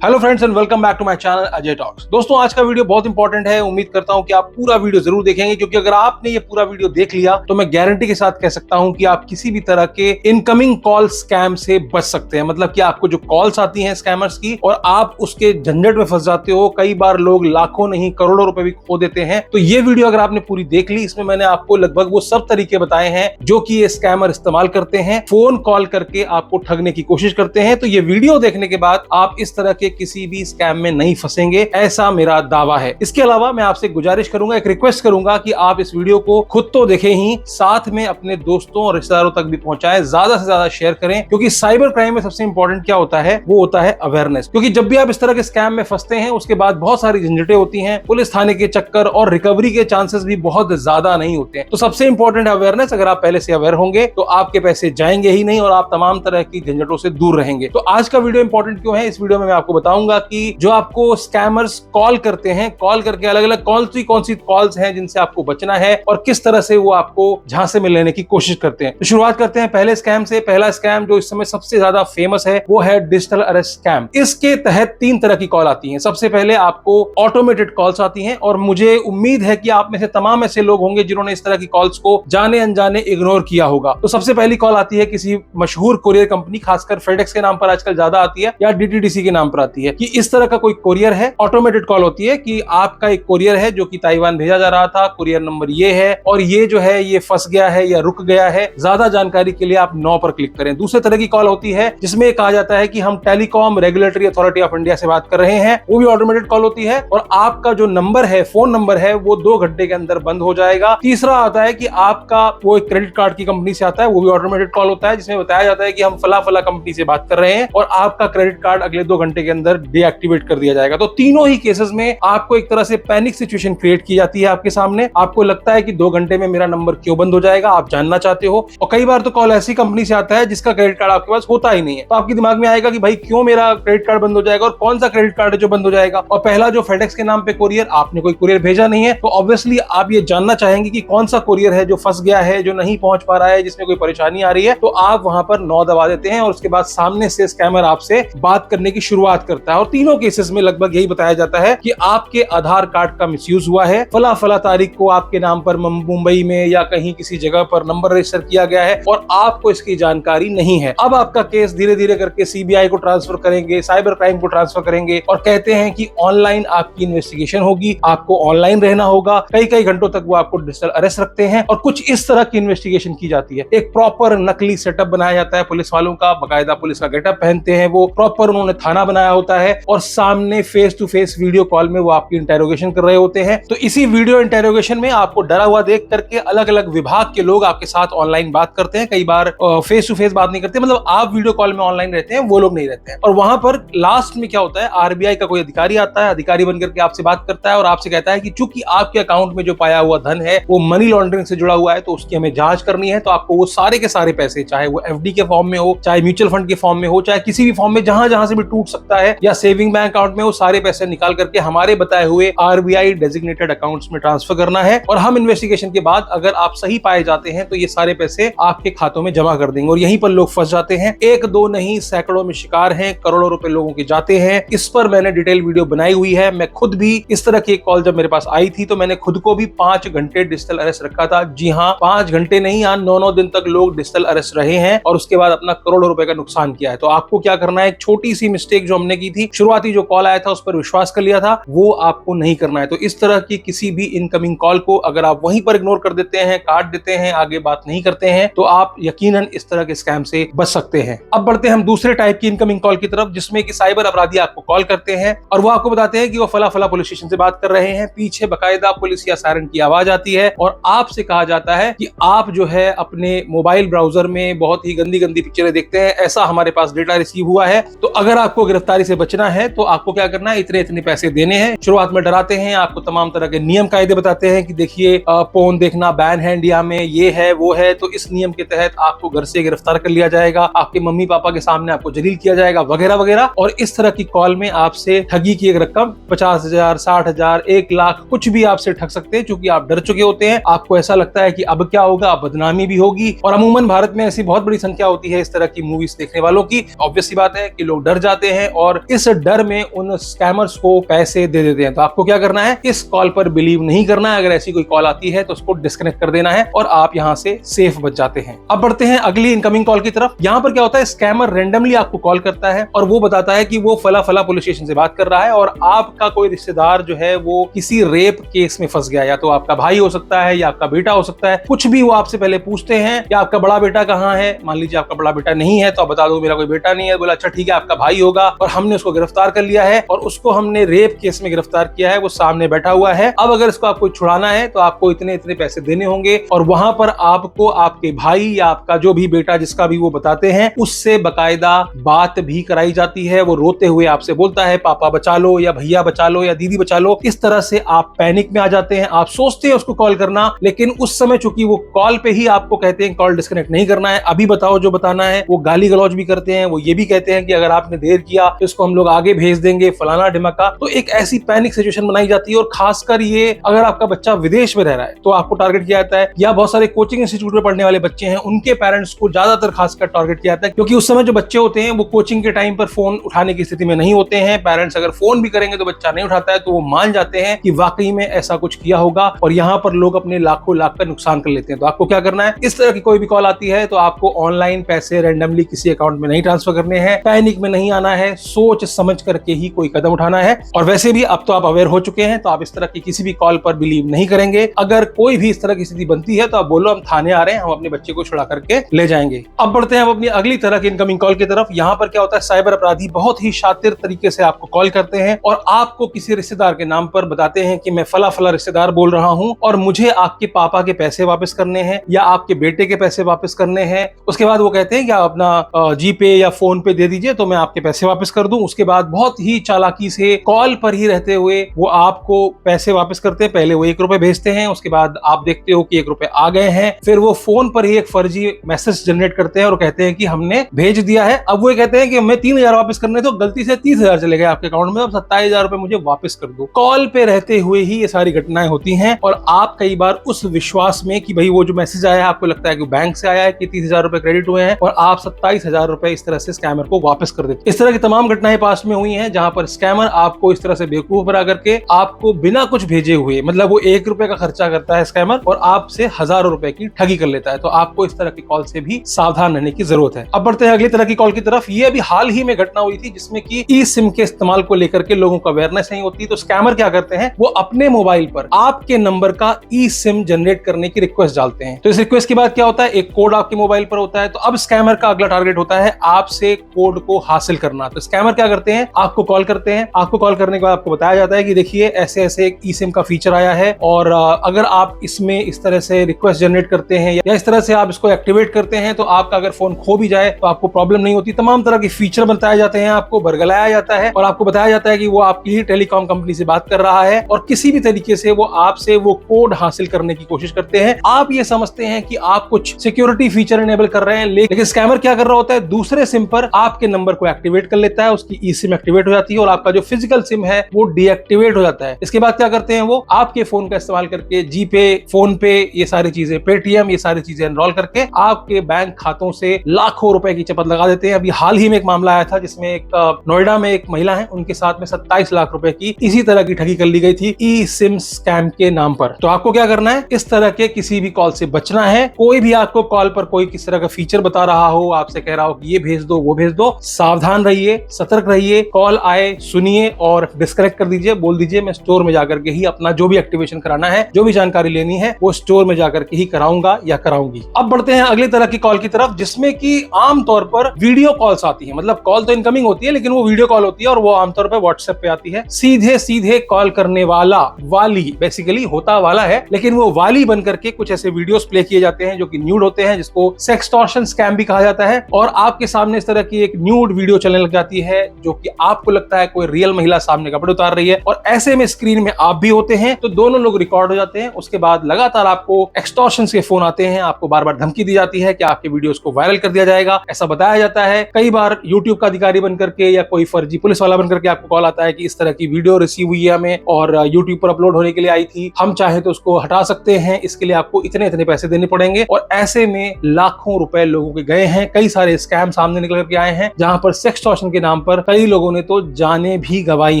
Hello friends and welcome back to my channel Ajay talks. दोस्तों, आज का वीडियो बहुत इंपॉर्टेंट है। उम्मीद करता हूं कि आप पूरा वीडियो जरूर देखेंगे, क्योंकि अगर आपने ये पूरा वीडियो देख लिया तो मैं गारंटी के साथ कह सकता हूं कि आप किसी भी तरह के इनकमिंग कॉल स्कैम से बच सकते हैं। मतलब कि आपको जो कॉल्स आती हैं स्कैमर्स की और आप उसके झंझट में फंस जाते हो, कई बार लोग लाखों नहीं करोड़ों रुपए भी खो देते हैं। तो ये वीडियो अगर आपने पूरी देख ली, इसमें मैंने आपको लगभग वो सब तरीके बताए हैं जो कि ये स्कैमर इस्तेमाल करते हैं, फोन कॉल करके आपको ठगने की कोशिश करते हैं। तो ये वीडियो देखने के बाद आप इस तरह के किसी भी स्कैम में नहीं फंसेंगे, ऐसा मेरा दावा है। इसके अलावा मैं आपसे गुजारिश करूंगा, एक रिक्वेस्ट करूंगा कि आप इस वीडियो को खुद तो देखें ही, साथ में अपने दोस्तों और रिश्तेदारों तक भी पहुंचाएं, ज्यादा से ज्यादा शेयर करें। क्योंकि साइबर क्राइम में सबसे इंपॉर्टेंट क्या होता है, वो होता है अवेयरनेस। क्योंकि जब भी आप इस तरह के स्कैम में फंसते हैं, उसके बाद बहुत सारी झंझटें होती हैं, पुलिस थाने के चक्कर और रिकवरी के चांसेस भी बहुत ज्यादा नहीं होते हैं। तो सबसे इंपॉर्टेंट है अवेयरनेस। अगर आप पहले से अवेयर होंगे तो आपके पैसे जाएंगे ही नहीं और आप तमाम तरह की झंझटों से दूर रहेंगे। तो आज का वीडियो इंपॉर्टेंट क्यों है, इस वीडियो में मैं आपको बताऊंगा कि जो आपको स्कैमर्स कॉल करते हैं, कॉल करके अलग अलग कौन सी कॉल्स हैं जिनसे आपको बचना है और किस तरह से वो आपको झांसे में लेने की कोशिश करते हैं। तो शुरुआत करते हैं पहले स्कैम से। पहला स्कैम जो इस समय सबसे ज्यादा फेमस है वो है डिजिटल अरेस्ट स्कैम। इसके तहत 3 तरह की कॉल आती हैं। सबसे पहले आपको ऑटोमेटेड कॉल्स आती हैं और मुझे उम्मीद है कि आप में से तमाम ऐसे लोग होंगे जिन्होंने इस तरह की कॉल्स को जाने अनजाने इग्नोर किया होगा। तो सबसे पहली कॉल आती है किसी मशहूर कोरियर कंपनी, खासकर फेडेक्स के नाम पर आजकल ज्यादा आती है या डीटीडीसी के नाम पर आती है, कि इस तरह का कोई कोरियर है। ऑटोमेटेड कॉल होती है कि आपका एक कोरियर है जो कि ताइवान भेजा जा रहा था, कोरियर नंबर ये है और ये जो है ये फंस गया है या रुक गया है। ज्यादा जानकारी के लिए आप 9 पर क्लिक करें। दूसरे तरह की कॉल होती है जिसमें कहा जाता है कि हम telecom regulatory authority of India से बात कर रहे हैं, वो भी ऑटोमेटेड कॉल होती है और आपका जो नंबर है, फोन नंबर है, वो 2 घंटे के अंदर बंद हो जाएगा। तीसरा आता है कि आपका वो एक क्रेडिट कार्ड की कंपनी से आता है, वो भी ऑटोमेटेड कॉल होता है, जिसमें बताया जाता है कि हम फला फला कंपनी से बात कर रहे हैं और आपका क्रेडिट कार्ड अगले 2 घंटे के अंदर डीएक्टिवेट कर दिया जाएगा। तो तीनों ही केसेस में आपको एक तरह से पैनिक सिचुएशन क्रिएट की जाती है आपके सामने। आपको लगता है कि 2 घंटे में मेरा नंबर क्यों बंद हो जाएगा, आप जानना चाहते हो। और कई बार तो कॉल ऐसी कंपनी से आता है जिसका क्रेडिट कार्ड आपके पास होता ही नहीं है। तो आपके दिमाग में आएगा कि भाई क्यों मेरा क्रेडिट कार्ड बंद हो जाएगा और कौन सा क्रेडिट कार्ड है जो बंद हो जाएगा। और पहला जो फेडेक्स के नाम पे कोरियर, आपने कोई कोरियर भेजा नहीं है, तो ऑब्वियसली आप ये जानना चाहेंगे कि कौन सा कोरियर है जो फंस गया है, जो नहीं पहुंच पा रहा है, जिसमें कोई परेशानी आ रही है। तो आप वहां पर 9 दबा देते हैं और उसके बाद सामने से स्कैमर आपसे बात करने की शुरुआत करता है। और तीनों केसेस में लगभग यही बताया जाता है कि आपके आधार कार्ड का मिसयूज हुआ है, फला फला तारीख को आपके नाम पर मुंबई में या कहीं किसी जगह पर नंबर रजिस्टर किया गया है और आपको इसकी जानकारी नहीं है। अब आपका केस धीरे धीरे करके सीबीआई को ट्रांसफर करेंगे, साइबर क्राइम को ट्रांसफर करेंगे और कहते हैं कि ऑनलाइन आपकी इन्वेस्टिगेशन होगी, आपको ऑनलाइन रहना होगा। कई कई घंटों तक वो आपको डिजिटल अरेस्ट रखते हैं और कुछ इस तरह की इन्वेस्टिगेशन की जाती है। एक प्रॉपर नकली सेटअप बनाया जाता है पुलिस वालों का, बाकायदा पुलिस का गेटअप पहनते हैं वो, प्रॉपर उन्होंने थाना बनाया होता है और सामने face to face video call में वो आपकी इंटेरोगेशन कर रहे होते हैं। तो इसी वीडियो इंटेरोगेशन में आपको डरा हुआ देख करके अलग अलग विभाग के लोग आपके साथ ऑनलाइन बात करते हैं। कई बार फेस टू फेस बात नहीं करते, मतलब आप वीडियो कॉल में ऑनलाइन रहते हैं, वो लोग नहीं रहते हैं। और वहां पर लास्ट में क्या होता है, आरबीआई का कोई अधिकारी आता है, अधिकारी बनकर के आपसे बात करता है और आपसे कहता है कि चूंकि आपके अकाउंट में जो पाया हुआ धन है वो मनी लॉन्ड्रिंग से जुड़ा हुआ है, तो उसकी हमें जांच करनी है। तो आपको वो सारे के सारे पैसे, चाहे वो एफडी के फॉर्म में हो, चाहे म्यूचुअल फंड के फॉर्म में हो, चाहे किसी भी फॉर्म में जहां जहां से भी टूट सकता है, या सेविंग बैंक अकाउंट में, वो सारे पैसे निकाल करके हमारे बताए हुए आरबीआई डेजिग्नेटेड अकाउंट्स में ट्रांसफर करना है। और हम इन्वेस्टिगेशन के बाद अगर आप सही पाए जाते हैं तो ये सारे पैसे आपके खातों में जमा कर देंगे। और यहीं पर लोग फंस जाते हैं। 1-2 नहीं, सैकड़ों में शिकार हैं, करोड़ों रुपए लोगों के जाते हैं। इस पर मैंने डिटेल वीडियो बनाई हुई है। मैं खुद भी इस तरह की एक कॉल जब मेरे पास आई थी तो मैंने खुद को भी 5 घंटे डिजिटल अरेस्ट रखा था। जी हाँ, 5 घंटे नहीं, 9-9 दिन तक लोग डिजिटल अरेस्ट रहे हैं और उसके बाद अपना करोड़ों रुपए का नुकसान किया है। तो आपको क्या करना है, एक छोटी सी मिस्टेक जो हमने की थी, शुरुआती जो कॉल आया था उस पर विश्वास कर लिया था, वो आपको नहीं करना है। तो इस तरह की किसी भी इनकमिंग कॉल को अगर आप वहीं पर इग्नोर कर देते हैं, काट देते हैं, आगे बात नहीं करते हैं, तो आप यकीनन इस तरह के स्कैम से बच सकते हैं। अब बढ़ते हैं हम दूसरे टाइप की इनकमिंग कॉल की तरफ, जिसमें कि साइबर अपराधी आपको कॉल करते हैं और वो आपको बताते हैं कि वो फला फला पुलिस स्टेशन से बात कर रहे हैं। पीछे बाकायदा पुलिस या सायरन की आवाज आती है और आपसे कहा जाता है कि आप जो है अपने मोबाइल ब्राउजर में बहुत ही गंदी गंदी पिक्चरें देखते हैं, ऐसा हमारे पास डेटा रिसीव हुआ है। तो अगर आपको गिरफ्तारी से बचना है तो आपको क्या करना है, इतने इतने पैसे देने हैं। शुरुआत में डराते हैं, आपको तमाम तरह के नियम कायदे बताते हैं कि देखिए फोन देखना बैन है इंडिया में, ये है वो है, तो इस नियम के तहत आपको घर से गिरफ्तार कर लिया जाएगा, आपके मम्मी पापा के सामने आपको जलील किया जाएगा, वगैरह वगैरह। और इस तरह की कॉल में आपसे ठगी की एक रकम 50,000, 60,000, 1 लाख, कुछ भी आपसे ठग सकते हैं। क्योंकि आप डर चुके होते हैं, आपको ऐसा लगता है कि अब क्या होगा, बदनामी भी होगी। और अमूमन भारत में ऐसी बहुत बड़ी संख्या होती है इस तरह की मूवीज देखने वालों की। ऑब्वियस सी बात है कि लोग डर जाते हैं और और इस डर में उन स्कैमर्स को पैसे दे देते हैं। तो आपको क्या करना है, इस कॉल पर बिलीव नहीं करना है। अगर ऐसी कोई कॉल आती है तो उसको डिस्कनेक्ट कर देना है और आप यहां से सेफ बच जाते हैं। अब बढ़ते हैं अगली इनकमिंग कॉल की तरफ। यहां पर क्या होता है, स्कैमर रैंडमली आपको कॉल करता है और वो बताता है कि वो फला फला पुलिस स्टेशन से बात कर रहा है और आपका कोई रिश्तेदार जो है वो किसी रेप केस में फंस गया, या तो आपका भाई हो सकता है या आपका बेटा हो सकता है, कुछ भी वो आपसे पहले पूछते हैं। या आपका बड़ा बेटा कहाँ है, मान लीजिए आपका बड़ा बेटा नहीं है तो आप बता दो मेरा कोई बेटा नहीं है। बोला अच्छा ठीक है, आपका भाई होगा और हमने उसको गिरफ्तार कर लिया है और उसको हमने रेप केस में गिरफ्तार किया है, वो सामने बैठा हुआ है। अब अगर इसको आपको छुड़ाना है तो आपको इतने इतने पैसे देने होंगे और वहां पर आपको आपके भाई या आपका जो भी बेटा जिसका भी वो बताते हैं उससे बकायदा बात भी कराई जाती है। वो रोते हुए आपसे बोलता है पापा बचा लो या भैया बचा लो या दीदी बचा लो। इस तरह से आप पैनिक में आ जाते हैं। आप सोचते हैं उसको कॉल करना, लेकिन उस समय चूंकि वो कॉल पे ही आपको कहते हैं कॉल डिस्कनेक्ट नहीं करना है, अभी बताओ जो बताना है। वो गाली गलौज भी करते हैं, वो ये भी कहते हैं कि अगर आपने देर किया तो इसको हम लोग आगे भेज देंगे फलाना ढिमका। तो एक ऐसी पैनिक सिचुएशन बनाई जाती है। और खासकर ये अगर आपका बच्चा विदेश में रह रहा है तो आपको टारगेट किया जाता है, या बहुत सारे कोचिंग इंस्टीट्यूट में पढ़ने वाले बच्चे हैं उनके पेरेंट्स को ज्यादातर खासकर टारगेट किया जाता है, क्योंकि उस समय जो बच्चे होते हैं वो कोचिंग के टाइम पर फोन उठाने की स्थिति में नहीं होते हैं। पेरेंट्स अगर फोन भी करेंगे तो बच्चा नहीं उठाता है, तो वो मान जाते हैं कि वाकई में ऐसा कुछ किया होगा और यहाँ पर लोग अपने लाखों लाख का नुकसान कर लेते हैं। तो आपको क्या करना है, इस तरह की कोई भी कॉल आती है तो आपको ऑनलाइन पैसे रैंडमली किसी अकाउंट में नहीं ट्रांसफर करने हैं, पैनिक में नहीं आना है, सोच समझ करके ही कोई कदम उठाना है। और वैसे भी अब तो आप अवेयर हो चुके हैं तो आप इस तरह की किसी भी कॉल पर बिलीव नहीं करेंगे। अगर कोई भी इस तरह की स्थिति बनती है तो आप बोलो हम थाने आ रहे हैं, हम अपने बच्चे को छुड़ा करके ले जाएंगे। अब बढ़ते हैं अपनी अगली तरह की इनकमिंग कॉल की तरफ। यहाँ पर क्या होता है, साइबर अपराधी बहुत ही शातिर तरीके से आपको कॉल करते हैं और आपको किसी रिश्तेदार के नाम पर बताते हैं कि मैं फला फला रिश्तेदार बोल रहा हूं और मुझे आपके पापा के पैसे वापस करने हैं या आपके बेटे के पैसे वापस करने हैं। उसके बाद वो कहते हैं कि आप अपना जीपे या फोन पे दे दीजिए तो मैं आपके पैसे वापस कर दूं। उसके बाद बहुत ही चालाकी से कॉल पर ही रहते हुए वो आपको पैसे वापस करते हैं। पहले वो 1 रुपए भेजते हैं, उसके बाद आप देखते हो कि 1 रुपए आ गए हैं, फिर वो फोन पर ही एक फर्जी मैसेज जनरेट करते हैं और कहते हैं कि हमने भेज दिया है। अब वो कहते हैं कि हमें 3,000 वापस करने, तो गलती से 30,000 चले गए आपके अकाउंट में, अब 27,000 रुपए मुझे वापस कर दो। कॉल पे रहते हुए ही ये सारी घटनाएं होती हैं और आप कई बार उस विश्वास में कि भाई वो जो मैसेज आया है आपको लगता है कि बैंक से आया है कि 30,000 रुपए क्रेडिट हुए हैं और आप 27,000 रुपए इस तरह से स्कैमर को वापस कर देते। इस तरह की तमाम घटनाएं पास में हुई हैं जहां पर स्कैमर आपको इस तरह से बेवकूफ बना करके आपको बिना कुछ भेजे हुए, मतलब वो 1 रुपए का खर्चा करता है स्कैमर और आपसे हजारों रुपए की ठगी कर लेता है। तो आपको इस तरह की कॉल से भी सावधान रहने की जरूरत है। अब बढ़ते हैं अगली तरह की कॉल की तरफ। ये अभी हाल ही में घटना हुई थी जिसमें कि ई सिम के इस्तेमाल को लेकर के लोगों को अवेयरनेस नहीं होती। तो स्कैमर क्या करते हैं, वो अपने मोबाइल पर आपके नंबर का ई सिम जनरेट करने की रिक्वेस्ट डालते हैं। तो इस रिक्वेस्ट के बाद क्या होता है, एक कोड आपके मोबाइल पर होता है। तो अब स्कैमर का अगला टारगेट होता है आपसे कोड को हासिल करना। तो स्कैमर क्या करते हैं, आपको कॉल करते हैं। आपको कॉल करने के बाद आपको बताया जाता है कि देखिए ऐसे ऐसे एक ई सिम का फीचर आया है और अगर आप इसमें इस तरह से रिक्वेस्ट जनरेट करते हैं या इस तरह से आप इसको एक्टिवेट करते हैं तो आपका अगर फोन खो भी जाए तो आपको प्रॉब्लम नहीं होती। तमाम तरह के फीचर बताए जाते हैं, आपको बरगलाया जाता है और आपको बताया जाता है कि वो आपकी ही टेलीकॉम कंपनी से बात कर रहा है और किसी भी तरीके से वो आपसे वो कोड हासिल करने की कोशिश करते हैं। आप ये समझते हैं कि आप कुछ सिक्योरिटी फीचर इनेबल कर रहे हैं, लेकिन स्कैमर क्या कर रहा होता है, दूसरे सिम पर आपके नंबर को एक्टिवेट कर लेता है, उसकी ई सिम एक्टिवेट हो जाती है और आपका जो फिजिकल सिम है वो डीएक्टिवेट हो जाता है। इसके बाद क्या करते हैं, वो आपके फोन का इस्तेमाल करके जीपे, फोन पे, ये सारी चीजें, पेटीएम, ये सारी चीजें एनरोल करके आपके बैंक खातों से लाखों रुपए की चपत लगा देते हैं। अभी हाल ही में एक मामला आया था जिसमें एक नोएडा में एक महिला है, उनके साथ में 27 लाख रुपए की इसी तरह की ठगी कर ली गई थी ई सिम स्कैम के नाम पर। तो आपको क्या करना है, इस तरह के किसी भी कॉल से बचना है। कोई भी आपको कॉल पर कोई किस तरह का फीचर बता रहा हो, आपसे कह रहा हो कि ये भेज दो वो भेज दो, सावधान रहिए, सतर्क रहिए। कॉल आए सुनिए और डिस्कनेक्ट कर दीजिए, बोल दीजिए मैं स्टोर में जाकर के ही अपना जो भी एक्टिवेशन कराना है, जो भी जानकारी लेनी है वो स्टोर में जाकर के ही कराऊंगा या कराऊंगी। अब बढ़ते हैं अगली तरह की कॉल की तरफ जिसमें कि आमतौर पर वीडियो कॉल्स आती है। मतलब कॉल तो इनकमिंग होती है लेकिन वो वीडियो कॉल होती है और वो आमतौर पर व्हाट्सएप पे आती है। सीधे सीधे कॉल करने वाला, वाली बेसिकली होता वाला है, लेकिन वो वाली बन करके कुछ ऐसे वीडियोस प्ले किए जाते हैं जो कि न्यूड होते हैं, जिसको सेक्सटॉर्शन स्कैम भी कहा जाता है। और आपके सामने इस तरह की एक न्यूड वीडियो चलने लग जाती है जो कि आपको लगता है कोई रियल महिला सामने कपड़े उतार रही है और ऐसे में स्क्रीन में आप भी होते हैं, तो दोनों लोग रिकॉर्ड हो जाते हैं। उसके बाद लगातार आपको एक्सटॉर्शन के फोन आते हैं, आपको बार बार धमकी दी जाती है कि आपके वीडियोस को वायरल कर दिया जाएगा, ऐसा बताया जाता है। कई बार यूट्यूब का अधिकारी बनकर के या कोई फर्जी पुलिस वाला बनकर के आपको कॉल आता है कि इस तरह की वीडियो रिसीव हुई है हमें और यूट्यूब पर अपलोड होने के लिए आई थी, हम चाहे तो उसको हटा सकते हैं, इसके लिए आपको इतने इतने पैसे देने पड़ेंगे। और ऐसे में लाखों रुपए लोगों के गए हैं। कई सारे स्कैम सामने निकल के आए हैं जहां पर सेक्सटॉर्शन के नाम नाम पर कई लोगों ने तो जाने भी गंवाई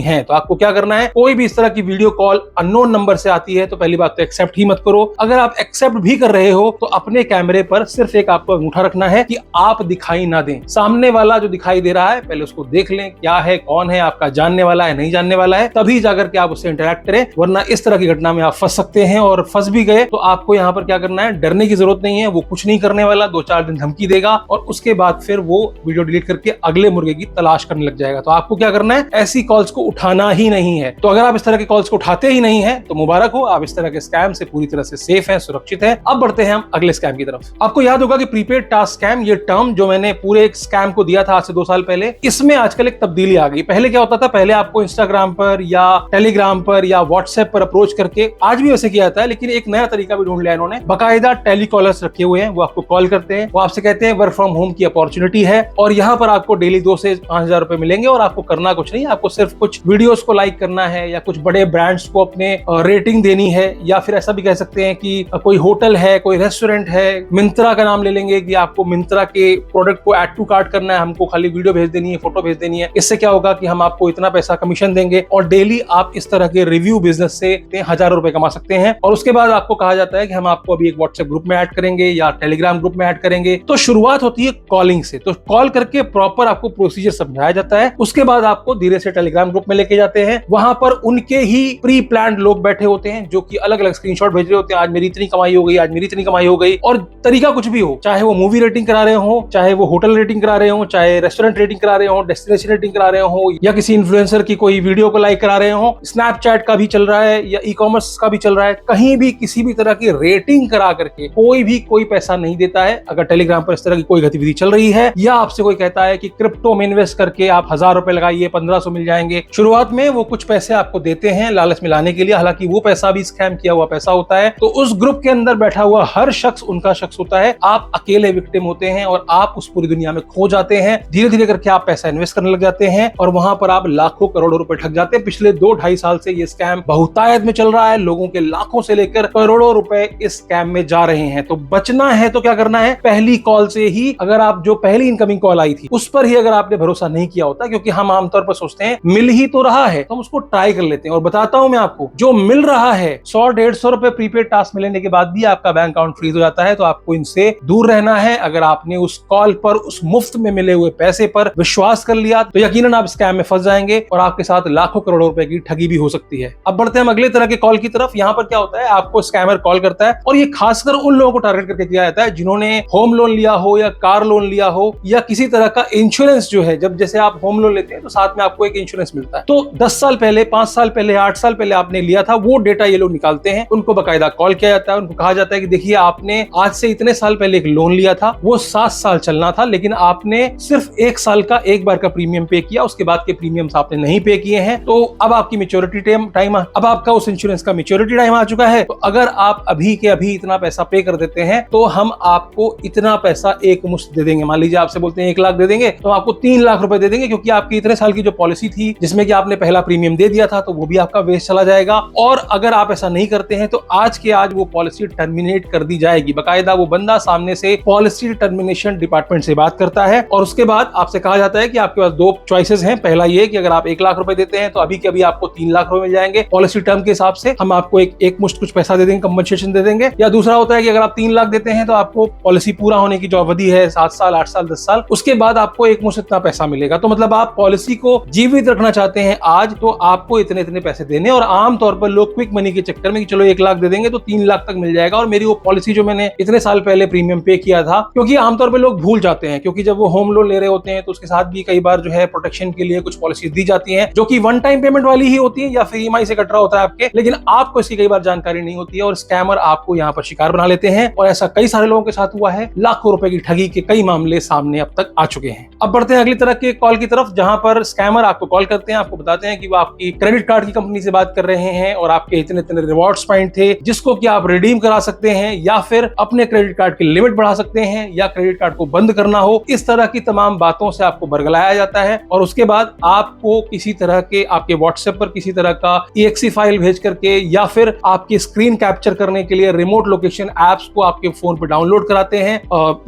हैं। तो आपको क्या करना है, कोई भी इस तरह की वीडियो कॉल अननोन नंबर से आती है तो पहली बात तो एक्सेप्ट ही मत करो। अगर आप एक्सेप्ट भी कर रहे हो तो अपने कैमरे पर सिर्फ एक आपको अंगूठा रखना है कि आप दिखाई ना दें। सामने वाला जो दिखाई दे रहा है पहले उसको देख लें, क्या है, कौन है, आपका जानने वाला है, नहीं जानने वाला है, तभी जाकर के आप उससे इंटरेक्ट करें, वरना इस तरह की घटना में आप फंस सकते हैं। और फंस भी गए तो आपको यहाँ पर क्या करना है, डरने की जरूरत नहीं है। वो कुछ नहीं करने वाला, 2-4 दिन धमकी देगा और उसके बाद फिर वो वीडियो डिलीट करके अगले मुर्गे की तलाश करने लग जाएगा। तो आपको क्या करना है, ऐसी कॉल्स को उठाना ही नहीं है। तो अगर आप इस तरह के कॉल्स को उठाते ही नहीं है तो मुबारक हो, आप इस तरह के स्कैम से पूरी तरह से सेफ है, सुरक्षित है। अब बढ़ते हैं हम अगले स्कैम की तरफ। आपको याद होगा कि प्रीपेड टास्क स्कैम, ये टर्म जो मैंने पूरे एक स्कैम को दिया था आज से 2 साल पहले, इसमें आजकल एक तब्दीली आ गई। पहले क्या होता था, पहले आपको इंस्टाग्राम पर या टेलीग्राम पर या व्हाट्सएप पर अप्रोच करके, आज भी वैसे किया जाता है लेकिन एक नया तरीका भी ढूंढ लिया इन्होंने, बाकायदा टेलीकॉलर्स रखे हुए हैं। वो आपको कॉल करते हैं, वो आपसे कहते हैं वर्क फ्रॉम होम की अपॉर्चुनिटी है और यहाँ पर आपको डेली 2 से 5,000 रुपए मिलेंगे और आपको करना कुछ नहीं, आपको सिर्फ कुछ वीडियोस को लाइक करना है या कुछ बड़े ब्रांड्स को अपने रेटिंग देनी है, या फिर ऐसा भी कह सकते हैं कि कोई होटल है, कोई रेस्टोरेंट है, मिंत्रा का नाम ले लेंगे कि आपको मिंत्रा के प्रोडक्ट को ऐड टू कार्ट करना है, हमको खाली वीडियो भेज देनी है, फोटो भेज देनी है। इससे क्या होगा कि हम आपको इतना पैसा कमीशन देंगे और डेली आप इस तरह के रिव्यू बिजनेस से 1,000 रुपए कमा सकते हैं। और उसके बाद आपको कहा जाता है कि हम आपको अभी एक व्हाट्सएप ग्रुप में ऐड करेंगे या टेलीग्राम ग्रुप में ऐड करेंगे। तो शुरुआत होती है कॉलिंग से, तो कॉल करके प्रॉपर आपको प्रोसीजर समझाया जाता है। उसके बाद आपको धीरे से टेलीग्राम ग्रुप में लेके जाते हैं, वहां पर उनके ही प्री प्लान्ड लोग बैठे होते हैं जो कि अलग अलग स्क्रीनशॉट भेज रहे होते हैं, आज मेरी इतनी कमाई हो गई, आज मेरी इतनी कमाई हो गई। और तरीका कुछ भी हो, चाहे वो मूवी रेटिंग करा रहे हो, चाहे वो होटल रेटिंग करा रहे हो, चाहे रेस्टोरेंट रेटिंग करा रहे हो, डेस्टिनेशन रेटिंग करा रहे हो, या किसी इन्फ्लुएंसर की कोई वीडियो को लाइक करा रहे हो, स्नैपचैट का भी चल रहा है या ई कॉमर्स का भी चल रहा है, कहीं भी किसी भी तरह की रेटिंग करा करके कोई पैसा नहीं देता है। अगर टेलीग्राम पर इस तरह की कोई गतिविधि चल रही है या आपसे कोई कहता है कि क्रिप्टो में इन्वेस्ट करके आप 1,000 रुपए लगाइए, 1,500 मिल जाएंगे, शुरुआत में वो कुछ पैसे आपको देते हैं लालच में लाने के लिए, हालांकि वो पैसा भी स्कैम किया हुआ पैसा होता है। तो उस ग्रुप के अंदर बैठा हुआ हर शख्स उनका शख्स होता है, आप अकेले विक्टिम होते हैं और आप उस पूरी दुनिया में खो जाते हैं। धीरे धीरे करके आप पैसा इन्वेस्ट करने लग जाते हैं और वहां पर आप लाखों करोड़ों रुपए ठग जाते हैं। पिछले 2-2.5 साल से ये स्कैम बहुतायत में चल रहा है, लोगों के लाखों से लेकर करोड़ों रुपए इस स्कैम में जा रहे हैं। तो बचना है तो क्या करना है, पहली कॉल से ही, अगर आप जो पहली इनकमिंग कॉल आई थी उस पर ही अगर आपने भरोसा नहीं किया होता, क्योंकि हम आमतौर पर सोचते हैं मिल ही तो रहा है तो हम उसको ट्राई कर लेते हैं। और बताता हूं मैं आपको, जो मिल रहा है 100-150 रुपए प्रीपेड टास्क मिलने के बाद भी आपका बैंक अकाउंट फ्रीज हो जाता है, तो आपको इनसे दूर रहना है। अगर आपने उस कॉल पर, उस मुफ्त में मिले हुए पैसे पर विश्वास कर लिया तो यकीनन आप स्कैम में फंस जाएंगे और आपके साथ लाखों करोड़ों रुपए की ठगी भी हो सकती है। अब बढ़ते हैं हम अगले तरह के कॉल की तरफ। यहाँ पर क्या होता है, आपको स्कैमर कॉल करता है और ये खासकर उन लोगों को टारगेट करके किया जाता है जिन्होंने होम लोन लिया हो या कार लोन लिया हो या किसी तरह का इंश्योरेंस जो है, जब जैसे आप होम लोन लेते हैं तो साथ में आपको एक इंश्योरेंस मिलता है, तो 10 साल पहले, 5 साल पहले, 8 साल पहले आपने लिया था, वो डेटा ये लोग निकालते हैं। उनको बाकायदा कॉल किया जाता है, उनको कहा जाता है कि देखिए आपने आज से इतने साल पहले एक लोन लिया था, वो 7 साल चलना था, लेकिन आपने सिर्फ 1 साल का एक बार का प्रीमियम पे किया, उसके बाद के प्रीमियम्स आपने नहीं पे किए हैं, तो अब आपकी मैच्योरिटी टाइम, अब आपका उस इंश्योरेंस का मैच्योरिटी टाइम आ चुका है। तो अगर आप अभी के अभी इतना पैसा पे कर देते हैं तो हम आपको इतना पैसा एक मुश्त दे देंगे। मान लीजिए आपसे बोलते हैं 1 लाख दे देंगे, तो आपको 3 लाख रुपए दे देंगे, क्योंकि आपकी इतने साल की जो पॉलिसी थी जिसमें कि आपने पहला प्रीमियम दे दिया था, तो वो भी आपका वेस्ट चला जाएगा। और अगर आप ऐसा नहीं करते हैं तो आज के आज वो पॉलिसी टर्मिनेट कर दी जाएगी। बाकायदा वो बंदा सामने से पॉलिसी टर्मिनेशन डिपार्टमेंट से बात करता है और उसके बाद आपसे कहा जाता है कि आपके पास 2 चॉइसेस हैं। पहला ये कि अगर आप 1 लाख रुपए देते हैं तो अभी के अभी आपको 3 लाख रुपए मिल जाएंगे पॉलिसी टर्म के हिसाब से, हम आपको एक मुश्त कुछ पैसा दे देंगे, कंपनसेशन दे देंगे। या दूसरा होता है कि अगर आप 3 लाख देते हैं तो आपको पॉलिसी पूरा होने की जो अवधि है 7 साल, 8 साल, 10 साल, उसके बाद आपको एक मुश्त इतना पैसा मिलेगा। तो मतलब आप पॉलिसी को जीवित रखना चाहते हैं आज, तो आपको इतने इतने पैसे देने। और आमतौर पर लोग क्विक मनी के चक्कर में कि चलो 1 लाख दे देंगे तो 3 लाख तक मिल जाएगा और मेरी वो पॉलिसी जो मैंने इतने साल पहले प्रीमियम पे किया था, क्योंकि आमतौर पर लोग भूल जाते हैं, क्योंकि जब वो होम लोन ले रहे होते हैं तो उसके साथ भी कई बार जो है प्रोटेक्शन के लिए कुछ पॉलिसी दी जाती है जो कि वन टाइम पेमेंट वाली ही होती है या फिर ईएमआई से कट रहा होता है आपके, लेकिन आपको इसकी कई बार जानकारी नहीं होती है और स्कैमर आपको यहाँ पर शिकार बना लेते हैं। और ऐसा कई सारे लोगों के साथ हुआ है, लाखों रुपए की ठगी के कई मामले सामने अब तक आ चुके हैं। अब बढ़ते हैं अगली तरह के कॉल की तरफ, जहां पर स्कैमर आपको कॉल करते हैं, आपको बताते हैं कि वो आपकी क्रेडिट कार्ड की कंपनी से बात कर रहे हैं और आपके इतने इतने रिवॉर्ड्स पॉइंट थे जिसको कि आप रिडीम करा सकते हैं या फिर अपने क्रेडिट कार्ड की लिमिट बढ़ा सकते हैं या क्रेडिट कार्ड को बंद करना हो। इस तरह की तमाम बातों से आपको बरगलाया जाता है और उसके बाद आपको किसी तरह के, आपके व्हाट्सएप पर किसी तरह का EXE फाइल भेज करके या फिर आपकी स्क्रीन कैप्चर करने के लिए रिमोट लोकेशन एप्स को आपके फोन पर डाउनलोड कराते हैं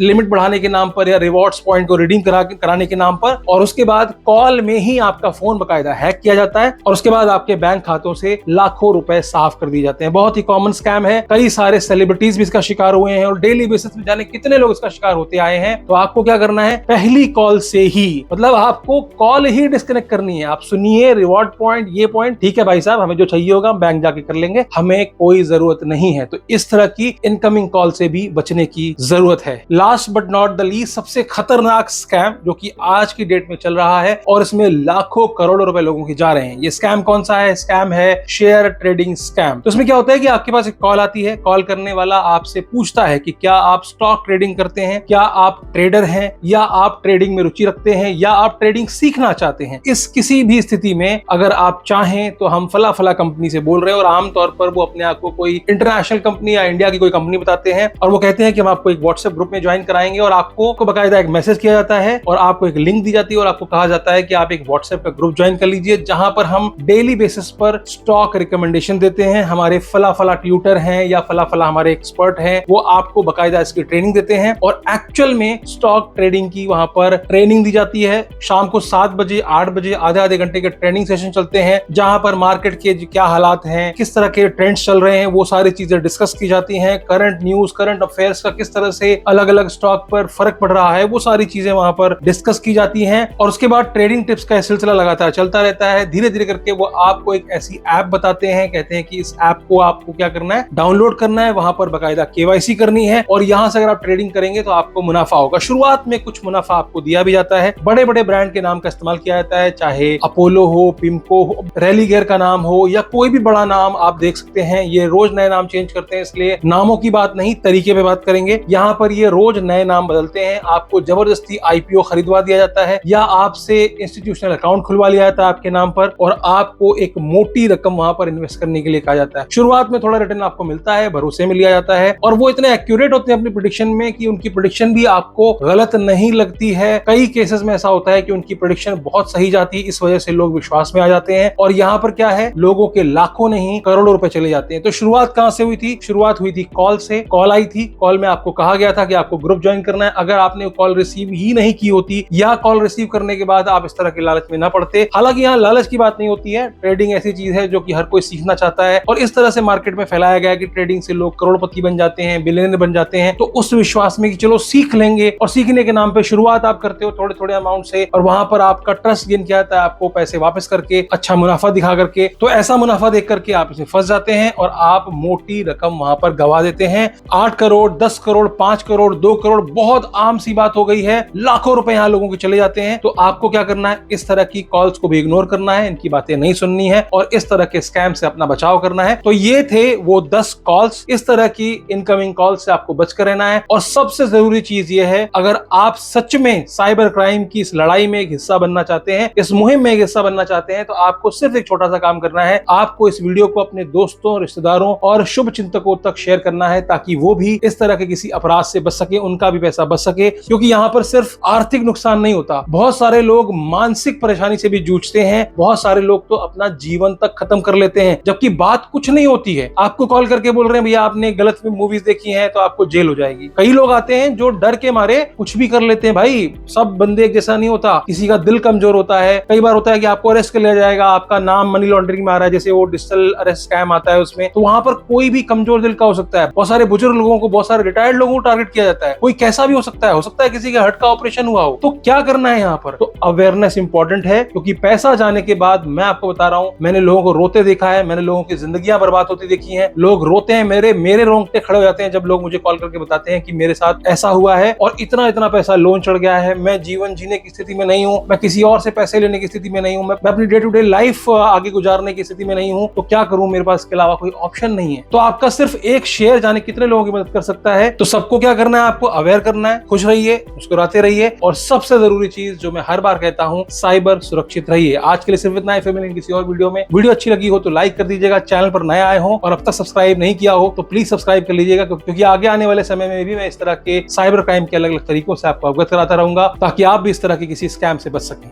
लिमिट बढ़ाने के नाम पर या रिवॉर्ड्स पॉइंट को रिडीम कराने के नाम पर। और और उसके बाद कॉल में ही आपका फोन बकायदा हैक किया जाता है और उसके बाद आपके बैंक खातों से लाखों रुपए साफ कर दिए जाते हैं। बहुत ही कॉमन स्कैम है, कई सारे सेलिब्रिटीज भी इसका शिकार हुए हैं और डेली बेसिस में जाने कितने लोग इसका शिकार होते आए हैं। तो आपको क्या करना है, पहली कॉल से ही, मतलब आपको कॉल ही डिस्कनेक्ट करनी है। आप सुनिए रिवॉर्ड पॉइंट, ये पॉइंट, ठीक है भाई साहब, हमें जो चाहिए होगा बैंक जाके कर लेंगे, हमें कोई जरूरत नहीं है। तो इस तरह की इनकमिंग कॉल से भी बचने की जरूरत है। Last but not the least, सबसे खतरनाक स्कैम जो कि आज की डेट में चल रहा है और इसमें लाखों करोड़ों रुपए लोगों के जा रहे हैं, ये स्कैम कौन सा है? स्कैम है शेयर ट्रेडिंग स्कैम। तो इसमें क्या होता है कि आपके पास एक कॉल आती है, कॉल करने वाला आपसे पूछता है कि क्या आप स्टॉक ट्रेडिंग करते हैं, क्या आप ट्रेडर हैं, या आप ट्रेडिंग में रुचि रखते हैं, या आप ट्रेडिंग सीखना चाहते हैं। इस किसी भी स्थिति में अगर आप चाहें तो हम फला फला कंपनी से बोल रहे हैं, और आमतौर पर वो अपने आप को कोई इंटरनेशनल कंपनी या इंडिया की कोई कंपनी बताते हैं और वो कहते हैं कि हम आपको एक व्हाट्सएप ग्रुप में ज्वाइन कराएंगे और आपको बकायदा एक मैसेज किया जाता है और आपको एक लिंक दी जाती है और आपको कहा जाता है कि आप एक व्हाट्सएप का ग्रुप ज्वाइन कर लीजिए जहां पर हम डेली बेसिस पर स्टॉक रिकमेंडेशन देते हैं। हमारे फला फला ट्यूटर हैं या फला फला हमारे एक्सपर्ट हैं, वो आपको बकायदा इसकी ट्रेनिंग देते हैं और एक्चुअल में स्टॉक ट्रेडिंग की वहां पर ट्रेनिंग दी जाती है। शाम को 7 बजे 8 बजे आधे आधे घंटे के ट्रेनिंग सेशन चलते हैं जहां पर मार्केट के क्या हालात हैं, किस तरह के ट्रेंड्स चल रहे हैं, वो सारी चीजें डिस्कस की जाती हैं। करंट न्यूज, करंट अफेयर्स का किस तरह से अलग अलग स्टॉक पर फर्क पड़ रहा है, वो सारी चीजें वहां पर डिस्कस की जाती हैं। और उसके बाद ट्रेडिंग टिप्स का सिलसिला लगातार चलता रहता है। धीरे धीरे करके वो आपको एक ऐसी ऐप बताते हैं, कहते हैं कि इस ऐप को आपको क्या करना है, डाउनलोड करना है, वहां पर बकायदा केवाईसी करनी है और यहां से अगर आप ट्रेडिंग करेंगे तो आपको मुनाफा होगा। शुरुआत में कुछ मुनाफा आपको दिया भी जाता है, बड़े बड़े ब्रांड के नाम का इस्तेमाल किया जाता है, चाहे अपोलो हो, पिमको हो, रेलीगेयर का नाम हो या कोई भी बड़ा नाम आप देख सकते हैं। ये रोज नए नाम चेंज करते हैं, इसलिए नामों की बात नहीं, तरीके पे बात करेंगे। यहाँ पर ये रोज नए नाम बदलते हैं। आपको जबरदस्ती आईपीओ खरीदवा दिया जाता है या आपसे इंस्टीट्यूशनल अकाउंट खुलवा लिया जाता है आपके नाम पर और आपको एक मोटी रकम वहां पर इन्वेस्ट करने के लिए कहा जाता है। शुरुआत में थोड़ा रिटर्न आपको मिलता है, भरोसे में लिया जाता है और वो इतने एक्यूरेट होते हैं अपनी प्रेडिक्शन में कि उनकी प्रेडिक्शन भी आपको गलत नहीं लगती है। कई केसेस में ऐसा होता है कि उनकी प्रेडिक्शन बहुत सही जाती है, इस वजह से लोग विश्वास में आ जाते हैं और यहाँ पर क्या है, लोगों के लाखों नहीं करोड़ों रुपए चले जाते हैं। तो शुरुआत कहां से हुई थी? शुरुआत हुई थी कॉल से। कॉल आई थी, कॉल में आपको कहा गया था कि आपको ग्रुप ज्वाइन करना है। अगर आपने कॉल रिसीव ही नहीं की होती या कॉल रिसीव करने के बाद आप इस तरह के लालच में ना पड़ते, हालांकि यहाँ लालच की बात नहीं होती है, ट्रेडिंग ऐसी चीज है जो कि हर कोई सीखना चाहता है और इस तरह से मार्केट में फैलाया गया कि ट्रेडिंग से लोग करोड़पति बन जाते हैं, बिलियनर बन जाते हैं। तो उस विश्वास में कि चलो सीख लेंगे और सीखने के नाम पे शुरुआत आप करते हो थोड़े थोड़े अमाउंट से और वहां पर आपका ट्रस्ट गेन किया जाता है, आपको पैसे वापस करके, अच्छा मुनाफा दिखा करके। तो ऐसा मुनाफा देख करके आप इसमें फंस जाते हैं और आप मोटी रकम वहां पर गवा देते हैं। 8 करोड़, 10 करोड़, 5 करोड़, 2 करोड़, बहुत आम सी बात हो गई है। लाखों रुपए यहाँ लोगों के चले जाते हैं। तो आपको क्या करना है, इस तरह की कॉल्स को भी इग्नोर करना है, इनकी बातें नहीं सुननी है और इस तरह के स्कैम से अपना बचाव करना है। तो ये थे वो 10 कॉल्स। इस तरह की इनकमिंग कॉल से आपको बचकर रहना है। और सबसे जरूरी चीज ये है, अगर आप सच में साइबर क्राइम की इस लड़ाई में एक हिस्सा बनना चाहते हैं, इस मुहिम में एक हिस्सा बनना चाहते हैं, तो आपको सिर्फ एक छोटा सा काम करना है। आपको इस वीडियो को अपने दोस्तों, रिश्तेदारों और शुभ चिंतकों तक शेयर करना है ताकि वो भी इस तरह के किसी अपराध से बच सके, उनका भी पैसा बच सके। क्योंकि यहाँ पर सिर्फ आर्थिक नुकसान नहीं होता, बहुत सारे लोग मानसिक परेशानी से भी जूझते हैं। बहुत सारे लोग तो अपना जीवन तक खत्म कर लेते हैं, जबकि बात कुछ नहीं होती है। आपको कॉल करके बोल रहे हैं भैया आपने गलत मूवीज देखी हैं तो आपको जेल हो जाएगी। कई लोग आते हैं जो डर के मारे कुछ भी कर लेते हैं। भाई सब बंदे एक जैसा नहीं होता, किसी का दिल कमजोर होता है। कई बार होता है कि आपको अरेस्ट कर लिया जाएगा, आपका नाम मनी लॉन्ड्रिंग में आ रहा है, जैसे वो डिजिटल अरेस्ट स्कैम आता है उसमें, तो वहां पर कोई भी कमजोर दिल का हो सकता है। बहुत सारे बुजुर्ग लोगों को, बहुत सारे रिटायर्ड लोगों को टारगेट किया जाता है। कोई कैसा भी हो सकता है किसी के हार्ट का ऑपरेशन हुआ हो। तो क्या करना है यहाँ पर? तो अवेयरनेस इंपॉर्टेंट है, क्योंकि पैसा जाने के बाद मैं आपको बता रहा हूं, मैंने लोगों को रोते देखा है, मैंने लोगों की जिंदगियां बर्बाद होती देखी हैं। लोग रोते हैं, मेरे रोंगटे खड़े हो जाते हैं जब लोग मुझे कॉल करके बताते हैं कि मेरे साथ ऐसा हुआ है और इतना इतना पैसा लोन चढ़ गया है, मैं जीवन जीने की स्थिति में नहीं हूं, मैं किसी और से पैसे लेने की स्थिति में नहीं हूं, मैं अपनी डे टू डे लाइफ आगे गुजारने की स्थिति में नहीं हूं, तो क्या करूं, मेरे पास इसके अलावा कोई ऑप्शन नहीं है। तो आपका सिर्फ एक शेयर जाने कितने लोगों की मदद कर सकता है। तो सबको क्या करना है, आपको अवेयर करना है, खुश रहिए, मुस्कुराते रहिए और सबसे जरूरी चीज जो मैं हर बार कहता हूं, साइबर सुरक्षित रहिए। आज के लिए सिर्फ इतना ही, फिर मिलेंगे किसी और वीडियो में। वीडियो अच्छी लगी हो तो लाइक कर दीजिएगा, चैनल पर नए आए हो और अब तक सब्सक्राइब नहीं किया हो तो प्लीज सब्सक्राइब कर लीजिएगा, क्योंकि आगे आने वाले समय में भी मैं इस तरह के साइबर क्राइम के अलग अलग तरीकों से आपको अवगत कराता रहूंगा ताकि आप भी इस तरह के किसी स्कैम से बच सकें।